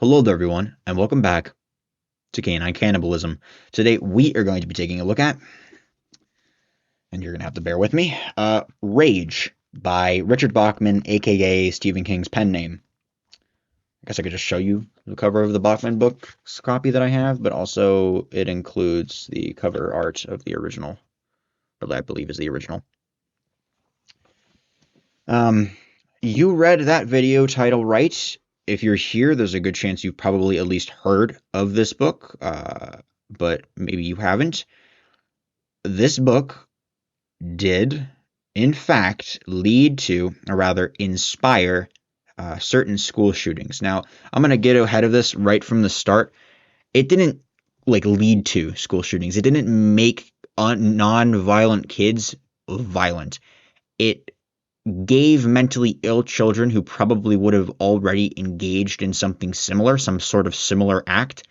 Hello there, everyone, and welcome back to Canine Cannibalism. Today, we are going to be taking a look at, and you're going to have to bear with me, Rage by Richard Bachman, aka Stephen King's pen name. I guess I could just show you the cover of the Bachman book copy that I have, but also it includes the cover art of the original, or that I believe is the original. You read that video title right. If you're here, there's a good chance you've probably at least heard of this book, but maybe you haven't. This book did, in fact, lead to, or rather, inspire certain school shootings. Now, I'm going to get ahead of this right from the start. It didn't lead to school shootings. It didn't make non-violent kids violent. It gave mentally ill children who probably would have already engaged in something similar, some sort of similar act,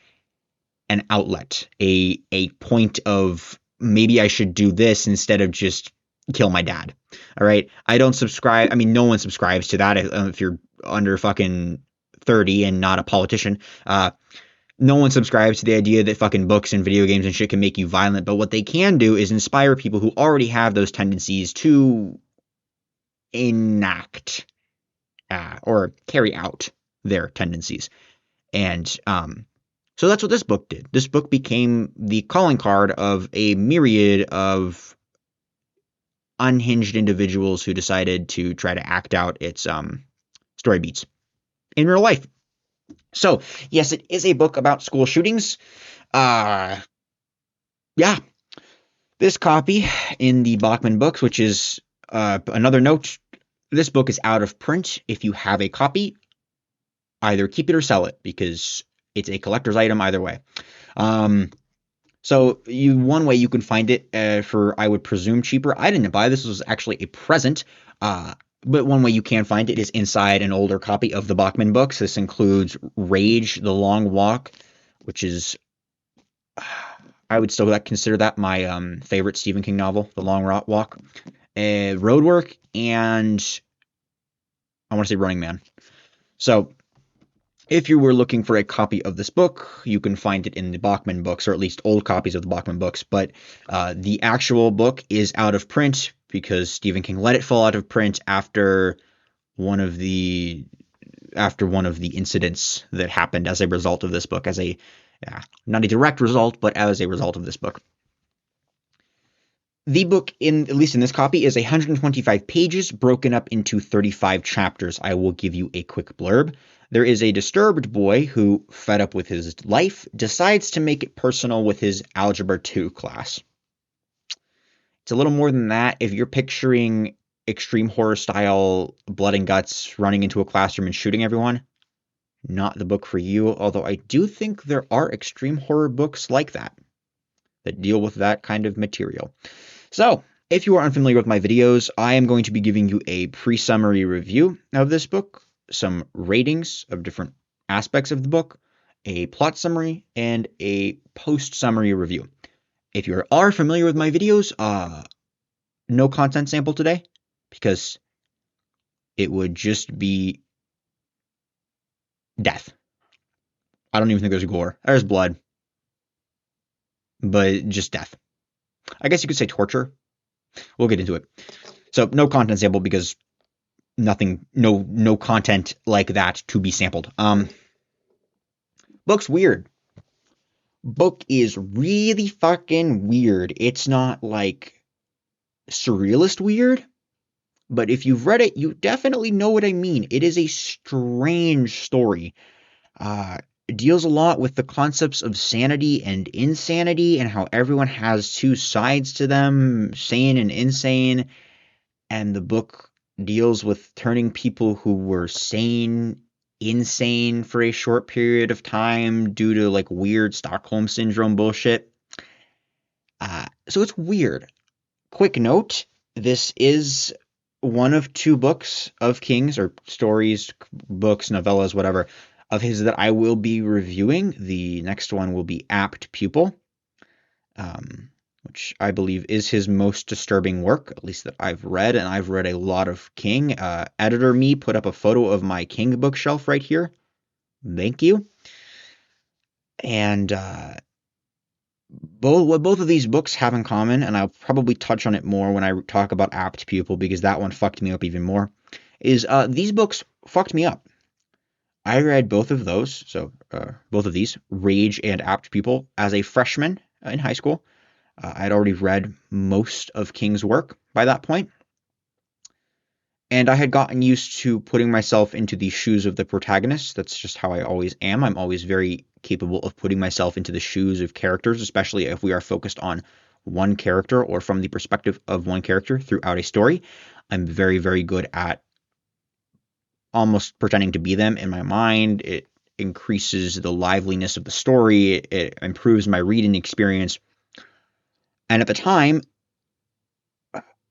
an outlet, a point of maybe I should do this instead of just kill my dad. All right. I don't subscribe. I mean, no one subscribes to that if you're under fucking 30 and not a politician. No one subscribes to the idea that fucking books and video games and shit can make you violent. But what they can do is inspire people who already have those tendencies to enact or carry out their tendencies. And so that's what this book did. This book became the calling card of a myriad of unhinged individuals who decided to try to act out its story beats in real life. So, yes, it is a book about school shootings. Yeah. This copy in the Bachman books, which is another note, this book is out of print. If you have a copy, either keep it or sell it because it's a collector's item either way. So one way you can find it for, I would presume, cheaper. I didn't buy this. This was actually a present. But one way you can find it is inside an older copy of the Bachman books. This includes Rage, The Long Walk, which is, I would still consider that my favorite Stephen King novel, The Long Walk, Roadwork, and I want to say Running Man. So if you were looking for a copy of this book, you can find it in the Bachman books, or at least old copies of the Bachman books. But the actual book is out of print because Stephen King let it fall out of print after one of the incidents that happened as a result of this book, as a not a direct result, but as a result of this book. The book, at least in this copy, is 125 pages broken up into 35 chapters. I will give you a quick blurb. There is a disturbed boy who, fed up with his life, decides to make it personal with his Algebra 2 class. It's a little more than that. If you're picturing extreme horror style blood and guts running into a classroom and shooting everyone, not the book for you, although I do think there are extreme horror books like that deal with that kind of material. So, if you are unfamiliar with my videos, I am going to be giving you a pre-summary review of this book, some ratings of different aspects of the book, a plot summary, and a post-summary review. If you are familiar with my videos, no content sample today, because it would just be death. I don't even think there's gore. There's blood, but just death. I guess you could say torture. We'll get into it. So no content sample because nothing, no content like that to be sampled. Book's weird. Book is really fucking weird. It's not like surrealist weird, but if you've read it, you definitely know what I mean. It is a strange story. It deals a lot with the concepts of sanity and insanity and how everyone has two sides to them, sane and insane. And the book deals with turning people who were sane insane for a short period of time due to weird Stockholm syndrome bullshit. So it's weird. Quick note, this is one of two books of King's, or stories, books, novellas, whatever, of his that I will be reviewing. The next one will be Apt Pupil, which I believe is his most disturbing work, at least that I've read, and I've read a lot of King. Editor me put up a photo of my King bookshelf right here. Thank you. And what both of these books have in common, and I'll probably touch on it more when I talk about Apt Pupil because that one fucked me up even more, is these books fucked me up. I read both of those, so both of these, Rage and Apt Pupil, as a freshman in high school. I'd already read most of King's work by that point, and I had gotten used to putting myself into the shoes of the protagonist. That's just how I always am. I'm always very capable of putting myself into the shoes of characters, especially if we are focused on one character or from the perspective of one character throughout a story. I'm very, very good at almost pretending to be them in my mind. It increases the liveliness of the story, it improves my reading experience. And at the time,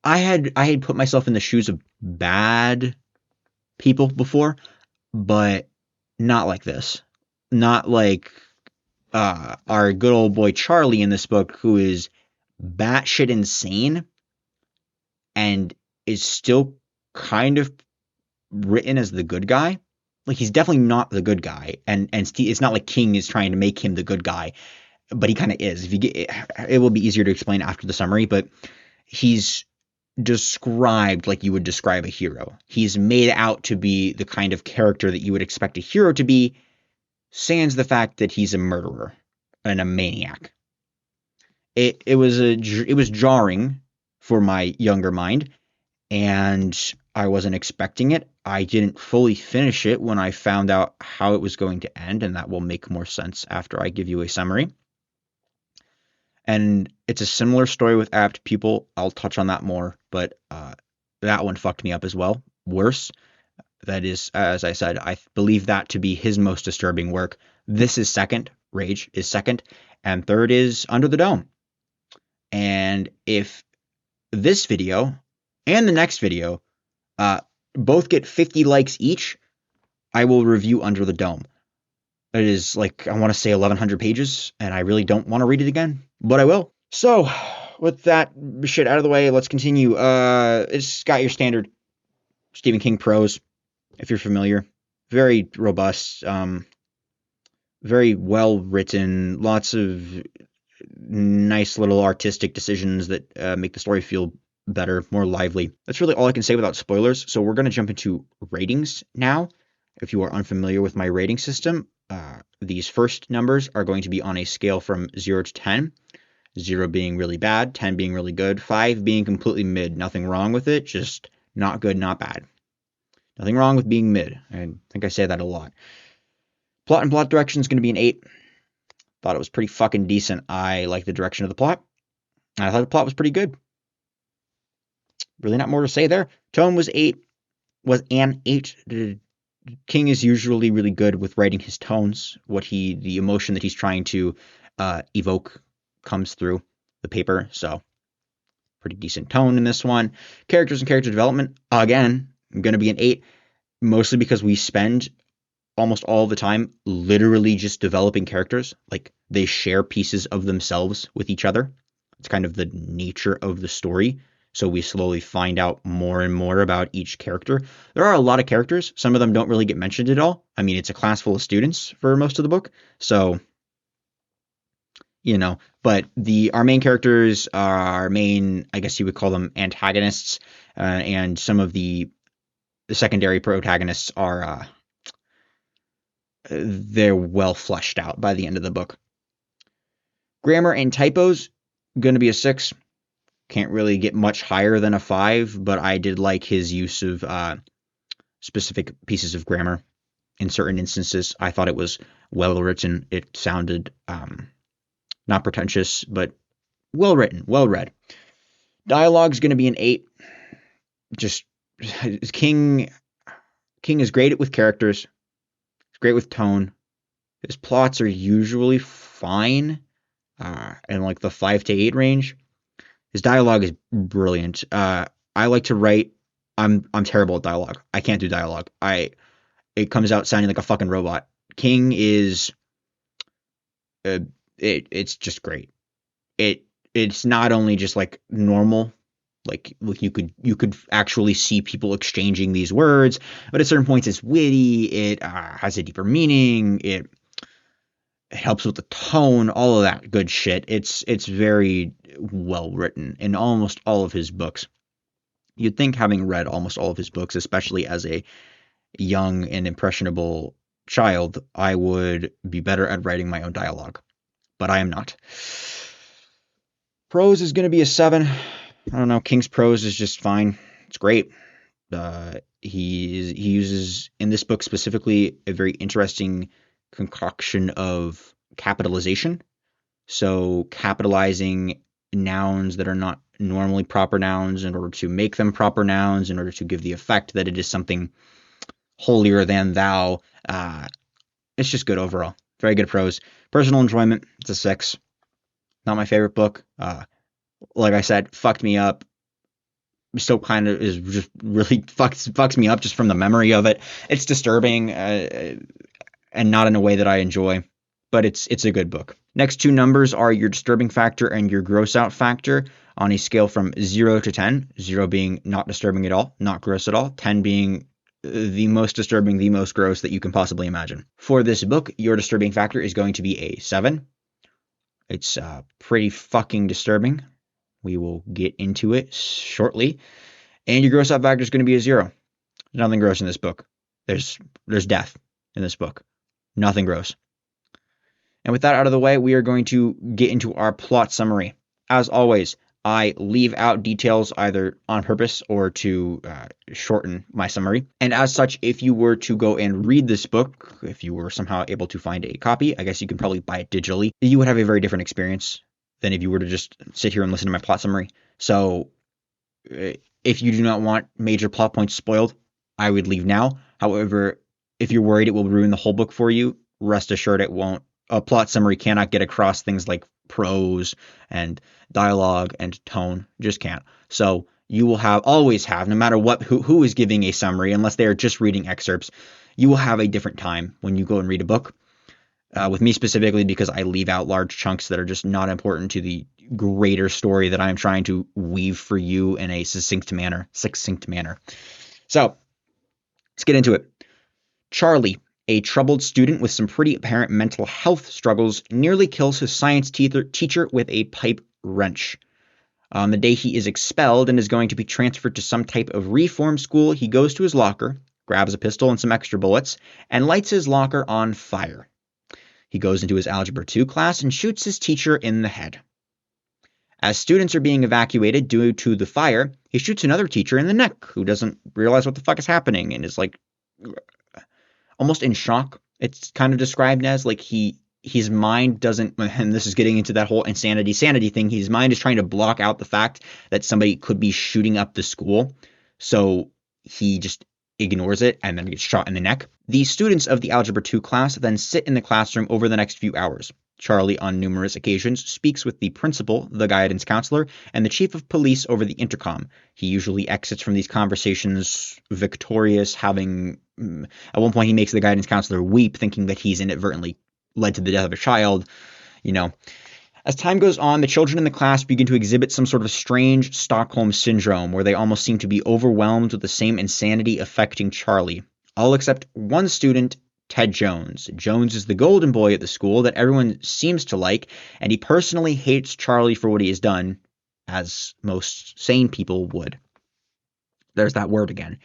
I had put myself in the shoes of bad people before, but not like this. Not like our good old boy Charlie in this book, who is batshit insane and is still kind of written as the good guy. Like he's definitely not the good guy, and it's not like King is trying to make him the good guy, but he kind of is. If you get it, will be easier to explain after the summary, but he's described like you would describe a hero. He's made out to be the kind of character that you would expect a hero to be, sans the fact that he's a murderer and a maniac. It was jarring for my younger mind, and I wasn't expecting it. I didn't fully finish it when I found out how it was going to end, and that will make more sense after I give you a summary. And it's a similar story with Apt Pupil. I'll touch on that more, but that one fucked me up as well. Worse. That is, as I said, I believe that to be his most disturbing work. This is second. Rage is second. And third is Under the Dome. And if this video and the next video both get 50 likes each, I will review Under the Dome. It is like, I want to say 1,100 pages, and I really don't want to read it again, but I will. So, with that shit out of the way, let's continue. It's got your standard Stephen King prose, if you're familiar. Very robust, very well written, lots of nice little artistic decisions that make the story feel better, more lively. That's really all I can say without spoilers. So we're going to jump into ratings now. If you are unfamiliar with my rating system, these first numbers are going to be on a scale from 0 to 10. 0 being really bad, 10 being really good, 5 being completely mid. Nothing wrong with it, just not good, not bad. Nothing wrong with being mid. I think I say that a lot. Plot and plot direction is going to be an 8. Thought it was pretty fucking decent. I like the direction of the plot. I thought the plot was pretty good. Really not more to say there. Tone was an 8. King is usually really good with writing his tones. The emotion that he's trying to evoke comes through the paper. So pretty decent tone in this one. Characters and character development, again, I'm going to be an 8, mostly because we spend almost all the time literally just developing characters. Like they share pieces of themselves with each other. It's kind of the nature of the story. So we slowly find out more and more about each character. There are a lot of characters. Some of them don't really get mentioned at all. I mean, it's a class full of students for most of the book. So, but our main characters, our main, I guess you would call them antagonists, and some of the secondary protagonists are, they're well fleshed out by the end of the book. Grammar and typos, going to be a 6. Can't really get much higher than a 5, but I did like his use of specific pieces of grammar in certain instances. I thought it was well written. It sounded not pretentious, but well written, well read. Dialogue's going to be an 8. Just King is great with characters. He's great with tone. His plots are usually fine, in like the 5 to 8 range. His dialogue is brilliant. I like to write. I'm terrible at dialogue. I can't do dialogue. It comes out sounding like a fucking robot. King is it's just great. It's not only just like normal, like you could actually see people exchanging these words, but at certain points it's witty. It has a deeper meaning. It helps with the tone, all of that good shit. It's very well written in almost all of his books. You'd think, having read almost all of his books, especially as a young and impressionable child, I would be better at writing my own dialogue, but I am not. Prose is going to be a 7. I don't know. King's prose is just fine. It's great. He uses, in this book specifically, a very interesting concoction of capitalization. So capitalizing nouns that are not normally proper nouns in order to make them proper nouns, in order to give the effect that it is something holier than thou. It's just good overall. Very good prose. Personal enjoyment, it's a 6. Not my favorite book. Like I said, fucked me up. Still kind of is just really fucks me up just from the memory of it. It's disturbing and not in a way that I enjoy, but it's a good book. Next two numbers are your disturbing factor and your gross out factor on a scale from 0 to 10. 0 being not disturbing at all, not gross at all. 10 being the most disturbing, the most gross that you can possibly imagine. For this book, your disturbing factor is going to be a 7. It's pretty fucking disturbing. We will get into it shortly. And your gross out factor is going to be a 0. There's nothing gross in this book. There's death in this book. Nothing gross. And with that out of the way, we are going to get into our plot summary. As always, I leave out details either on purpose or to shorten my summary. And as such, if you were to go and read this book, if you were somehow able to find a copy, I guess you can probably buy it digitally, you would have a very different experience than if you were to just sit here and listen to my plot summary. So if you do not want major plot points spoiled, I would leave now. However, if you're worried it will ruin the whole book for you, rest assured it won't. A plot summary cannot get across things like prose and dialogue and tone. Just can't. So you will always have, no matter who is giving a summary, unless they are just reading excerpts, you will have a different time when you go and read a book. With me specifically, because I leave out large chunks that are just not important to the greater story that I'm trying to weave for you in a succinct manner. So let's get into it. Charlie, a troubled student with some pretty apparent mental health struggles, nearly kills his science teacher with a pipe wrench. On the day he is expelled and is going to be transferred to some type of reform school, he goes to his locker, grabs a pistol and some extra bullets, and lights his locker on fire. He goes into his Algebra 2 class and shoots his teacher in the head. As students are being evacuated due to the fire, he shoots another teacher in the neck who doesn't realize what the fuck is happening and is like almost in shock. It's kind of described as like his mind doesn't, and this is getting into that whole sanity thing, his mind is trying to block out the fact that somebody could be shooting up the school. So he just ignores it and then gets shot in the neck. The students of the Algebra 2 class then sit in the classroom over the next few hours. Charlie, on numerous occasions, speaks with the principal, the guidance counselor, and the chief of police over the intercom. He usually exits from these conversations victorious, having... At one point, he makes the guidance counselor weep, thinking that he's inadvertently led to the death of a child. As time goes on, the children in the class begin to exhibit some sort of strange Stockholm syndrome, where they almost seem to be overwhelmed with the same insanity affecting Charlie. All except one student, Ted Jones. Jones is the golden boy at the school that everyone seems to like, and he personally hates Charlie for what he has done, as most sane people would. There's that word again.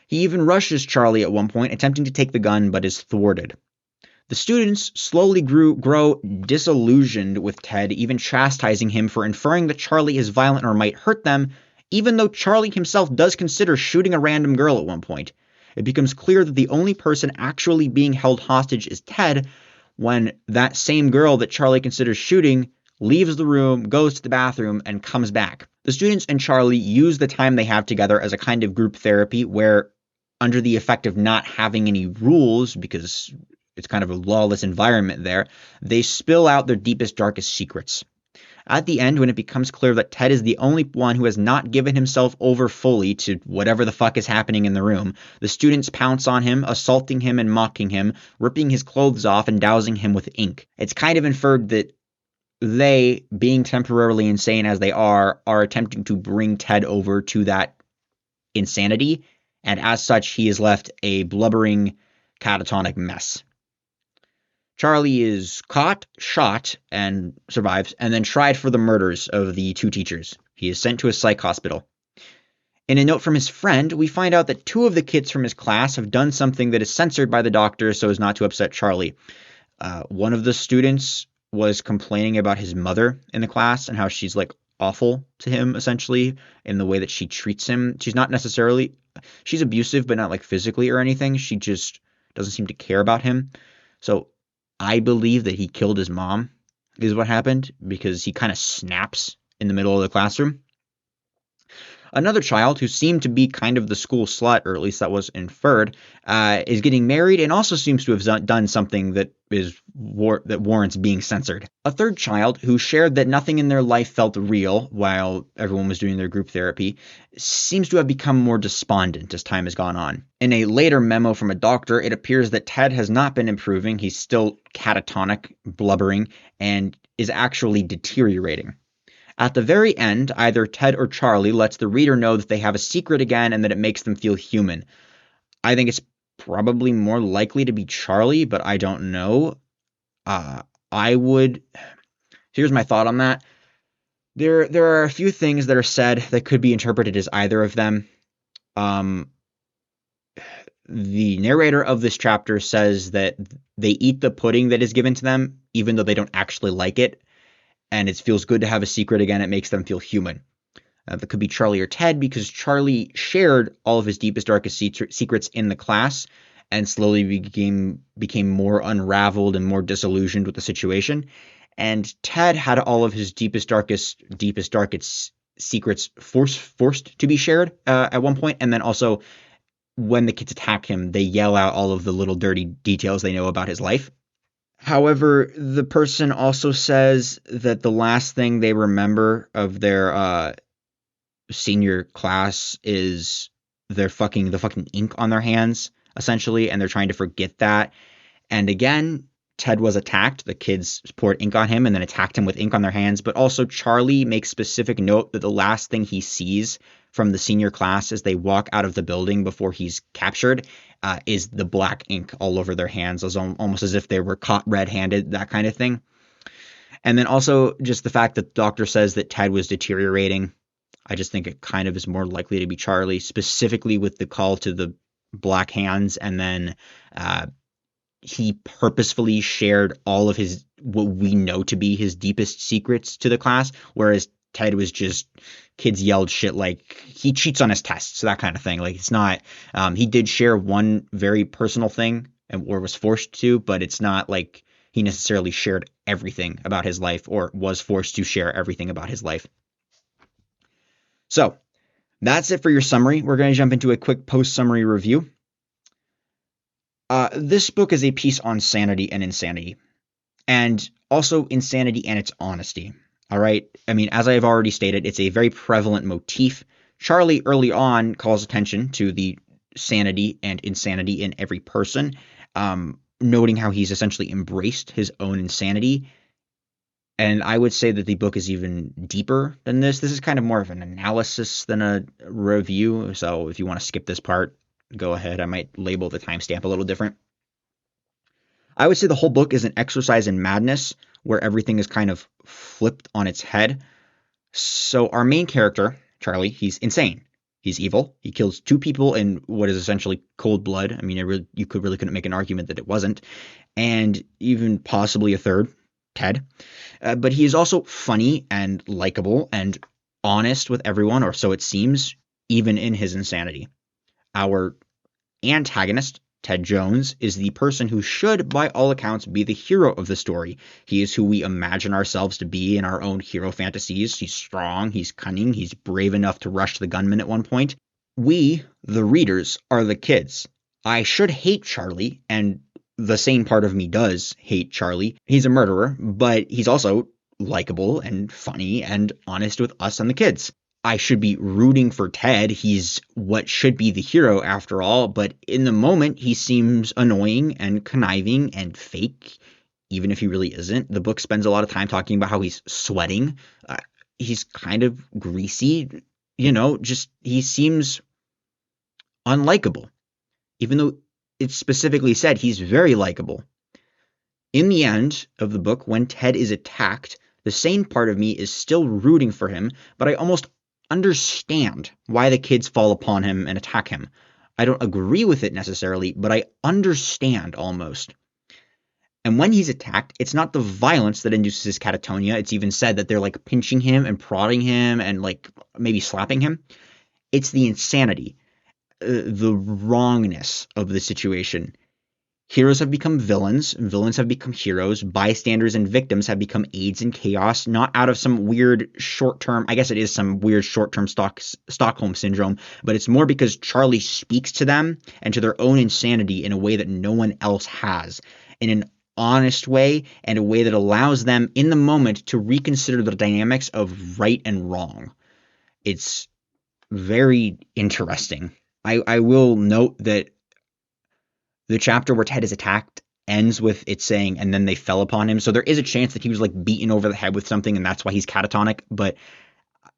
He even rushes Charlie at one point, attempting to take the gun, but is thwarted. The students slowly grow disillusioned with Ted, even chastising him for inferring that Charlie is violent or might hurt them, even though Charlie himself does consider shooting a random girl at one point. It becomes clear that the only person actually being held hostage is Ted, when that same girl that Charlie considers shooting leaves the room, goes to the bathroom, and comes back. The students and Charlie use the time they have together as a kind of group therapy where, under the effect of not having any rules, because it's kind of a lawless environment there, they spill out their deepest, darkest secrets. At the end, when it becomes clear that Ted is the only one who has not given himself over fully to whatever the fuck is happening in the room, the students pounce on him, assaulting him and mocking him, ripping his clothes off and dousing him with ink. It's kind of inferred that they, being temporarily insane as they are attempting to bring Ted over to that insanity, and as such, he is left a blubbering, catatonic mess. Charlie is caught, shot, and survives, and then tried for the murders of the two teachers. He is sent to a psych hospital. In a note from his friend, we find out that two of the kids from his class have done something that is censored by the doctor so as not to upset Charlie. One of the students was complaining about his mother in the class and how she's like awful to him, essentially, in the way that she treats him. She's abusive, but not like physically or anything. She just doesn't seem to care about him. So I believe that he killed his mom, is what happened, because he kind of snaps in the middle of the classroom. Another child, who seemed to be kind of the school slut, or at least that was inferred, is getting married and also seems to have done something that warrants being censored. A third child, who shared that nothing in their life felt real while everyone was doing their group therapy, seems to have become more despondent as time has gone on. In a later memo from a doctor, it appears that Ted has not been improving. He's still catatonic, blubbering, and is actually deteriorating. At the very end, either Ted or Charlie lets the reader know that they have a secret again and that it makes them feel human. I think it's probably more likely to be Charlie, but I don't know. I would. Here's my thought on that. There are a few things that are said that could be interpreted as either of them. The narrator of this chapter says that they eat the pudding that is given to them, even though they don't actually like it. And it feels good to have a secret again. It makes them feel human. That could be Charlie or Ted, because Charlie shared all of his deepest, darkest secrets in the class and slowly became more unraveled and more disillusioned with the situation. And Ted had all of his deepest, darkest secrets forced to be shared at one point. And then also, when the kids attack him, they yell out all of the little dirty details they know about his life. However, the person also says that the last thing they remember of their senior class is the fucking ink on their hands, essentially, and they're trying to forget that. And again, Ted was attacked. The kids poured ink on him and then attacked him with ink on their hands. But also, Charlie makes specific note that the last thing he sees from the senior class as they walk out of the building before he's captured is the black ink all over their hands, almost as if they were caught red-handed, that kind of thing. And then also just the fact that the doctor says that Ted was deteriorating. I just think it kind of is more likely to be Charlie, specifically with the call to the black hands. And then he purposefully shared all of his, what we know to be his deepest secrets to the class, whereas Ted was just, kids yelled shit like he cheats on his tests, that kind of thing. Like, it's not, he did share one very personal thing or was forced to, but it's not like he necessarily shared everything about his life or was forced to share everything about his life. So that's it for your summary. We're going to jump into a quick post-summary review. This book is a piece on sanity and insanity, and also insanity and its honesty. All right. I mean, as I have already stated, it's a very prevalent motif. Charlie early on calls attention to the sanity and insanity in every person, noting how he's essentially embraced his own insanity. And I would say that the book is even deeper than this. This is kind of more of an analysis than a review. So if you want to skip this part, go ahead. I might label the timestamp a little different. I would say the whole book is an exercise in madness where everything is kind of flipped on its head. So our main character, Charlie, he's insane. He's evil. He kills two people in what is essentially cold blood. I mean, you couldn't make an argument that it wasn't. And even possibly a third, Ted. But he is also funny and likable and honest with everyone, or so it seems, even in his insanity. Our antagonist, Ted Jones, is the person who should, by all accounts, be the hero of the story. He is who we imagine ourselves to be in our own hero fantasies. He's strong, he's cunning, he's brave enough to rush the gunman at one point. We, the readers, are the kids. I should hate Charlie, and the sane part of me does hate Charlie. He's a murderer, but he's also likable and funny and honest with us and the kids. I should be rooting for Ted. He's what should be the hero after all, but in the moment he seems annoying and conniving and fake, even if he really isn't. The book spends a lot of time talking about how he's sweating. He's kind of greasy, just he seems unlikable, even though it's specifically said he's very likable. In the end of the book, when Ted is attacked, the sane part of me is still rooting for him, but I almost understand why the kids fall upon him and attack him. I don't agree with it necessarily, but I understand almost. And when he's attacked, it's not the violence that induces his catatonia. It's even said that they're like pinching him and prodding him and like maybe slapping him. It's the insanity, the wrongness of the situation. Heroes have become villains, villains have become heroes, bystanders and victims have become aides in chaos, not out of some weird short-term, I guess it is some weird short-term Stockholm syndrome, but it's more because Charlie speaks to them and to their own insanity in a way that no one else has, in an honest way and a way that allows them in the moment to reconsider the dynamics of right and wrong. It's very interesting. I will note that the chapter where Ted is attacked ends with it saying, and then they fell upon him. So there is a chance that he was like beaten over the head with something and that's why he's catatonic. But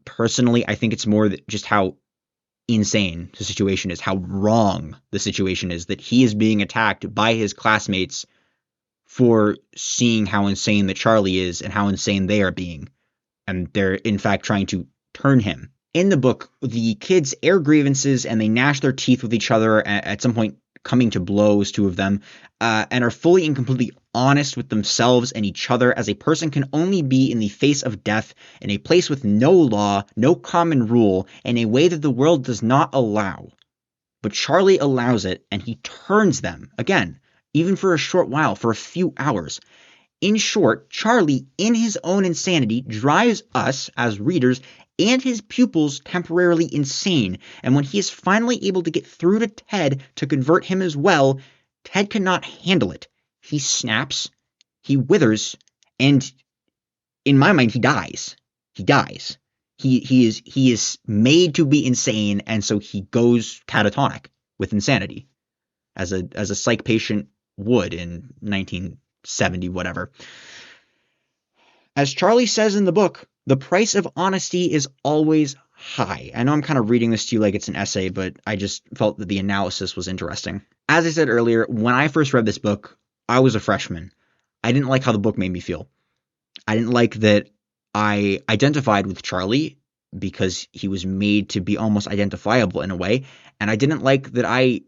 personally, I think it's more just how insane the situation is, how wrong the situation is, that he is being attacked by his classmates for seeing how insane that Charlie is and how insane they are being. And they're in fact trying to turn him. In the book, the kids air grievances and they gnash their teeth with each other at some point, coming to blows, two of them, and are fully and completely honest with themselves and each other, as a person can only be in the face of death, in a place with no law, no common rule, in a way that the world does not allow. But Charlie allows it, and he turns them, again, even for a short while, for a few hours. In short, Charlie, in his own insanity, drives us, as readers, and his pupils temporarily insane, and when he is finally able to get through to Ted to convert him as well, Ted cannot handle it. He snaps, he withers, and in my mind, he dies. He dies. He is made to be insane, and so he goes catatonic with insanity, as a psych patient would in 1970, whatever. As Charlie says in the book, the price of honesty is always high. I know I'm kind of reading this to you like it's an essay, but I just felt that the analysis was interesting. As I said earlier, when I first read this book, I was a freshman. I didn't like how the book made me feel. I didn't like that I identified with Charlie because he was made to be almost identifiable in a way, and I didn't like that I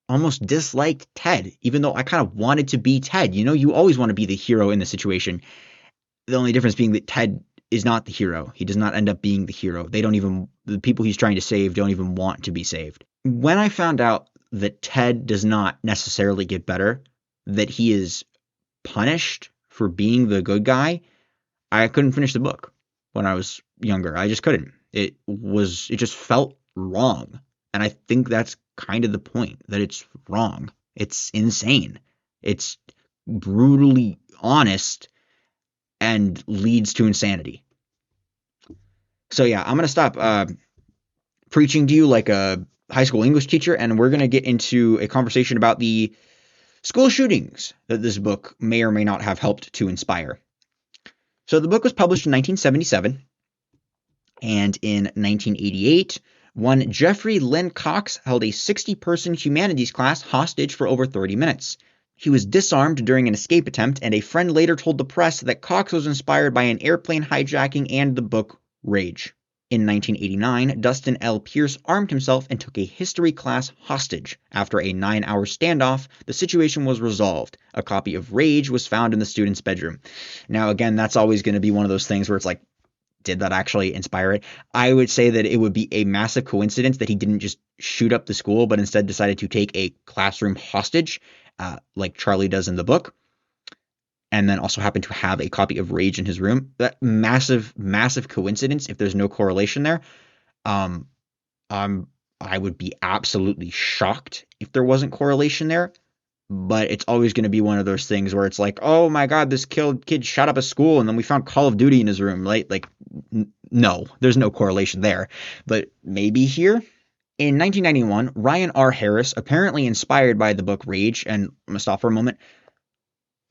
almost disliked Ted, even though I kind of wanted to be Ted. You know, you always want to be the hero in the situation. The only difference being that Ted is not the hero. He does not end up being the hero. The people he's trying to save don't even want to be saved. When I found out that Ted does not necessarily get better, that he is punished for being the good guy, I couldn't finish the book when I was younger. I just couldn't. It just felt wrong. And I think that's kind of the point, that it's wrong. It's insane. It's brutally honest and leads to insanity. So yeah, I'm going to stop preaching to you like a high school English teacher, and we're going to get into a conversation about the school shootings that this book may or may not have helped to inspire. So the book was published in 1977, and in 1988, one Jeffrey Lynn Cox held a 60-person humanities class hostage for over 30 minutes. He was disarmed during an escape attempt, and a friend later told the press that Cox was inspired by an airplane hijacking and the book Rage. In 1989, Dustin L. Pierce armed himself and took a history class hostage. After a 9-hour standoff, the situation was resolved. A copy of Rage was found in the student's bedroom. Now, again, that's always going to be one of those things where it's like, did that actually inspire it? I would say that it would be a massive coincidence that he didn't just shoot up the school, but instead decided to take a classroom hostage, like Charlie does in the book, and then also happened to have a copy of Rage in his room. That massive, massive coincidence, if there's no correlation there. I would be absolutely shocked if there wasn't correlation there. But it's always going to be one of those things where it's like, oh my God, this kid shot up a school and then we found Call of Duty in his room, right? Like, no, there's no correlation there. But maybe here. In 1991, Ryan R. Harris, apparently inspired by the book Rage, and I'm going to stop for a moment.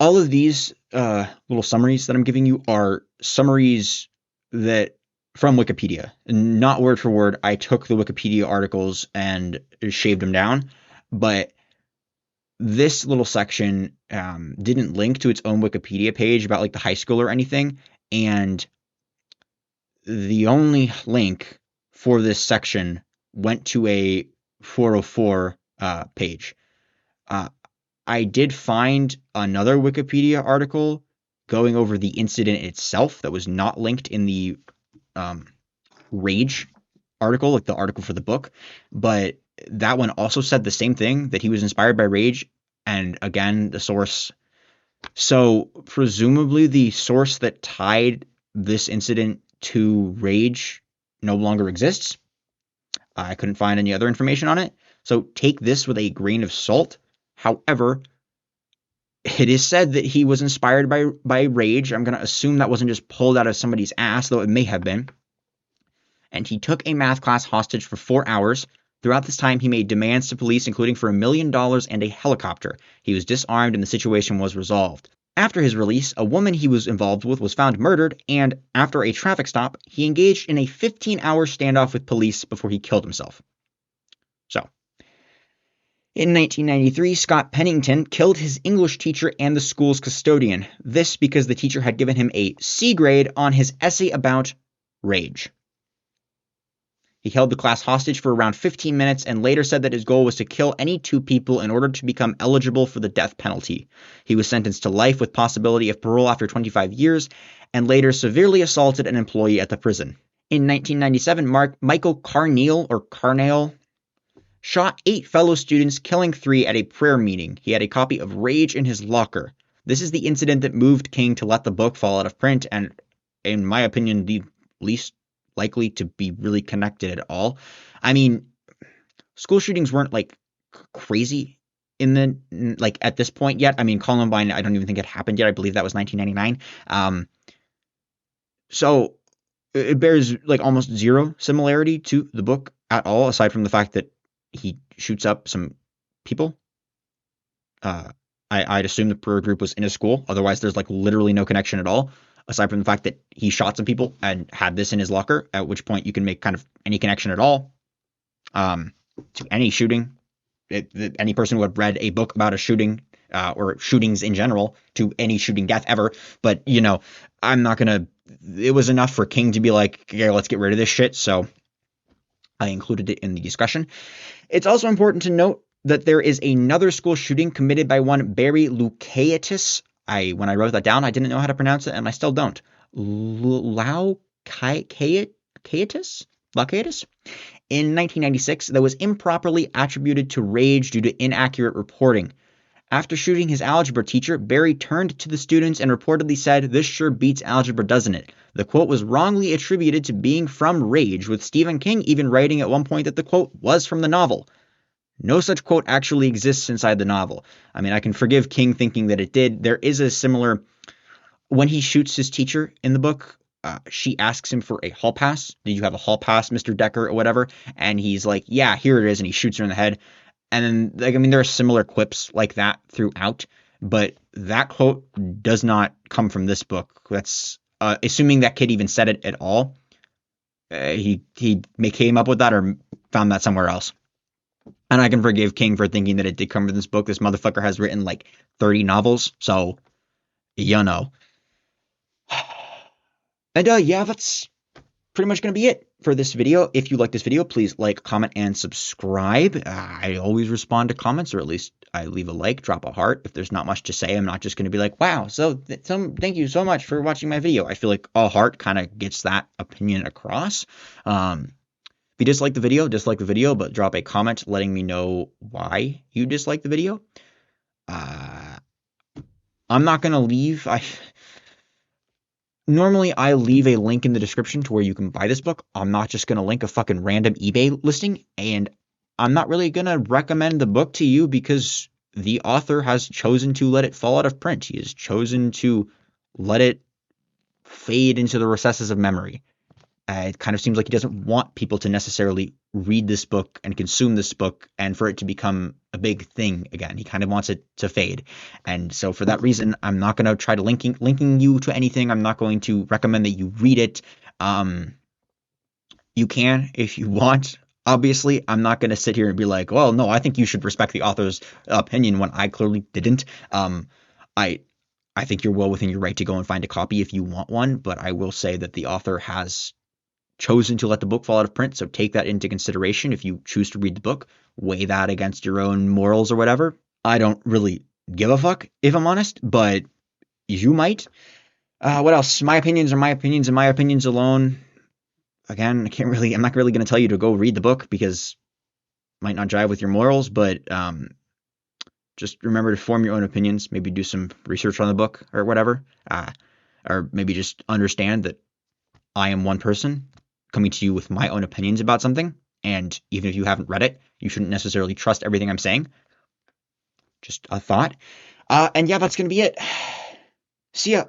All of these little summaries that I'm giving you are summaries that from Wikipedia, not word for word. I took the Wikipedia articles and shaved them down, but this little section didn't link to its own Wikipedia page about like the high school or anything, and the only link for this section went to a 404 page. I did find another Wikipedia article going over the incident itself that was not linked in the Rage article, like the article for the book, but that one also said the same thing, that he was inspired by Rage, and again, the source. So presumably the source that tied this incident to Rage no longer exists. I couldn't find any other information on it. So take this with a grain of salt. However, it is said that he was inspired by Rage. I'm going to assume that wasn't just pulled out of somebody's ass, though it may have been. And he took a math class hostage for 4 hours. Throughout this time, he made demands to police, including for $1 million and a helicopter. He was disarmed and the situation was resolved. After his release, a woman he was involved with was found murdered, and after a traffic stop, he engaged in a 15-hour standoff with police before he killed himself. So, in 1993, Scott Pennington killed his English teacher and the school's custodian. This because the teacher had given him a C grade on his essay about Rage. He held the class hostage for around 15 minutes and later said that his goal was to kill any 2 people in order to become eligible for the death penalty. He was sentenced to life with possibility of parole after 25 years and later severely assaulted an employee at the prison. In 1997, Michael Carnail shot 8 fellow students, killing 3 at a prayer meeting. He had a copy of Rage in his locker. This is the incident that moved King to let the book fall out of print and, in my opinion, the least likely to be really connected at all. I mean, school shootings weren't like crazy at this point yet. I mean, Columbine, I don't even think it happened yet. I believe that was 1999. So it bears like almost zero similarity to the book at all, aside from the fact that he shoots up some people. I'd assume the prayer group was in a school. Otherwise, there's like literally no connection at all, aside from the fact that he shot some people and had this in his locker, at which point you can make kind of any connection at all to any shooting. Any person who had read a book about a shooting or shootings in general to any shooting death ever. But, I'm not going to – it was enough for King to be like, okay, let's get rid of this shit. So I included it in the discussion. It's also important to note that there is another school shooting committed by one Barry Lukaitis. When I wrote that down, I didn't know how to pronounce it, and I still don't. Lukaitis? In 1996, that was improperly attributed to Rage due to inaccurate reporting. After shooting his algebra teacher, Barry turned to the students and reportedly said, "This sure beats algebra, doesn't it?" The quote was wrongly attributed to being from Rage, with Stephen King even writing at one point that the quote was from the novel. No such quote actually exists inside the novel. I mean, I can forgive King thinking that it did. There is a similar... When he shoots his teacher in the book, she asks him for a hall pass. "Did you have a hall pass, Mr. Decker," or whatever? And he's like, "Yeah, here it is," and he shoots her in the head. And then, there are similar quips like that throughout, but that quote does not come from this book. That's assuming that kid even said it at all. He came up with that or found that somewhere else. And I can forgive King for thinking that it did come from this book. This motherfucker has written like 30 novels, so And yeah, that's pretty much going to be it for this video. If you like this video, please like, comment, and subscribe. I always respond to comments, or at least I leave a like, drop a heart. If there's not much to say, I'm not just going to be like, wow, thank you so much for watching my video. I feel like a heart kind of gets that opinion across. If you dislike the video, but drop a comment letting me know why you dislike the video. I'm not going to leave. Normally, I leave a link in the description to where you can buy this book. I'm not just going to link a fucking random eBay listing, and I'm not really going to recommend the book to you because the author has chosen to let it fall out of print. He has chosen to let it fade into the recesses of memory. It kind of seems like he doesn't want people to necessarily read this book and consume this book and for it to become a big thing again. He kind of wants it to fade. And so for that reason, I'm not going to try to linking you to anything. I'm not going to recommend that you read it. You can if you want. Obviously, I'm not going to sit here and be like, well, no, I think you should respect the author's opinion when I clearly didn't. I I think you're well within your right to go and find a copy if you want one, but I will say that the author has chosen to let the book fall out of print, so take that into consideration if you choose to read the book. Weigh that against your own morals or whatever. I don't really give a fuck, if I'm honest, but you might. What else? My opinions are my opinions and my opinions alone. Again, I'm not really going to tell you to go read the book because it might not jive with your morals, but just remember to form your own opinions. Maybe do some research on the book or whatever. Or maybe just understand that I am one person coming to you with my own opinions about something. And even if you haven't read it, you shouldn't necessarily trust everything I'm saying. Just a thought. And yeah, that's going to be it. See ya.